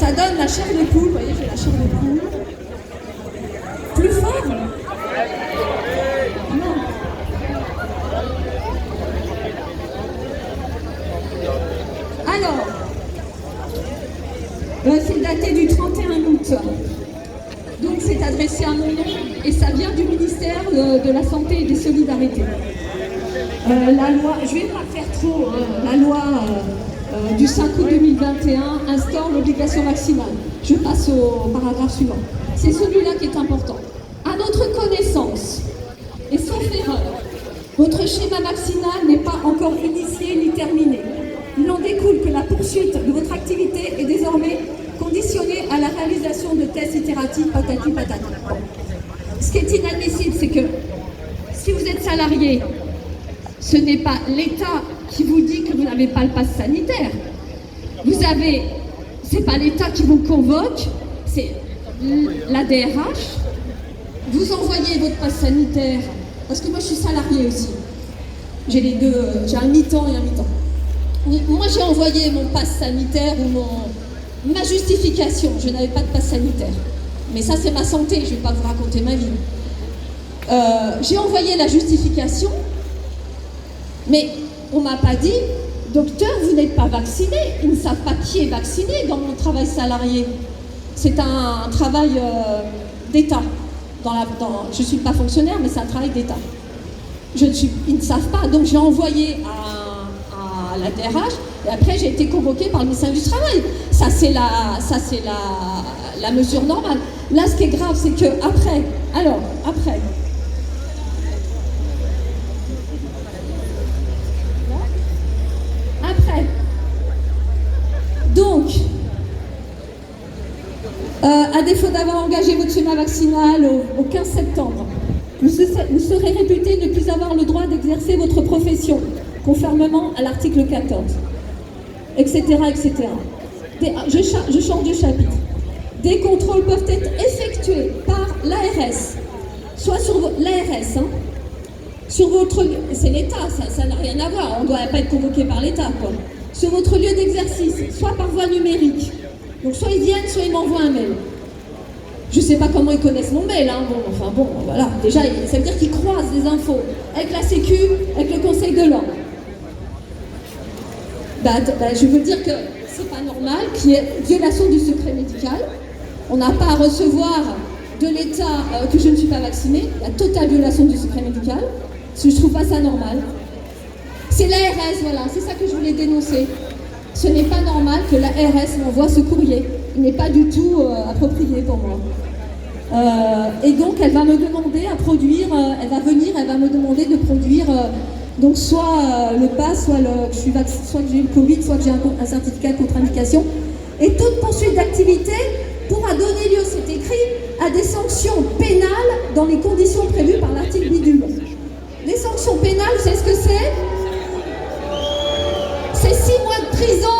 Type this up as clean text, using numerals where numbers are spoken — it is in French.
Ça donne la chair de poule, vous voyez, j'ai la chair de poule. Plus fort. Non. Alors, c'est daté du 31 août. Donc c'est adressé à mon nom et ça vient du ministère de la Santé et des Solidarités. La loi, je ne vais pas faire trop, la loi du 5 août 2021 instaure l'obligation vaccinale. Je passe au paragraphe suivant. C'est celui-là qui est important. À notre connaissance, et sauf erreur, votre schéma vaccinal n'est pas encore initié ni terminé. Il en découle que la poursuite de votre activité est désormais conditionnée à la réalisation de tests itératifs patati patata. Bon. Ce qui est inadmissible, c'est que si vous êtes salarié, ce n'est pas l'État qui vous dit que vous n'avez pas le pass sanitaire. C'est pas l'État qui vous convoque, c'est la DRH. Vous envoyez votre pass sanitaire, parce que moi je suis salariée aussi. J'ai les deux, j'ai un mi-temps et un mi-temps. Moi j'ai envoyé mon pass sanitaire ou ma justification, je n'avais pas de pass sanitaire. Mais ça c'est ma santé, je ne vais pas vous raconter ma vie. J'ai envoyé la justification, mais on ne m'a pas dit, docteur, vous n'êtes pas vacciné. Ils ne savent pas qui est vacciné dans mon travail salarié. C'est un travail d'État. Je ne suis pas fonctionnaire, mais c'est un travail d'État. Ils ne savent pas, donc j'ai envoyé à la DRH, et après j'ai été convoquée par le ministère du Travail. Ça c'est la mesure normale. Là, ce qui est grave, c'est que après, donc, à défaut d'avoir engagé votre schéma vaccinal au 15 septembre, vous serez réputé ne plus avoir le droit d'exercer votre profession, conformément à l'article 14, etc., etc. Je change de chapitre. Des contrôles peuvent être effectués par l'ARS, soit sur l'ARS, hein, sur votre lieu, c'est l'État, ça n'a rien à voir, on ne doit pas être convoqué par l'État, quoi. Sur votre lieu d'exercice, soit par voie numérique. Donc soit ils viennent, soit ils m'envoient un mail. Je ne sais pas comment ils connaissent mon mail, hein. Bon, voilà. Déjà, ça veut dire qu'ils croisent les infos avec la Sécu, avec le Conseil de l'Ordre. Je veux dire que c'est pas normal qu'il y ait violation du secret médical. On n'a pas à recevoir de l'État que je ne suis pas vaccinée. La totale violation du secret médical. Je ne trouve pas ça normal. C'est l'ARS, voilà, c'est ça que je voulais dénoncer. Ce n'est pas normal que l'ARS m'envoie ce courrier. Il n'est pas du tout approprié pour moi. Et donc, elle va me demander à produire, elle va me demander de produire donc soit le pass, soit que j'ai eu le Covid, soit que j'ai un certificat de contre-indication. Et toute poursuite d'activité pourra donner lieu, c'est écrit, à des sanctions pénales dans les conditions prévues par l'article bidule. Les sanctions pénales, vous savez ce que c'est ? C'est 6 mois de prison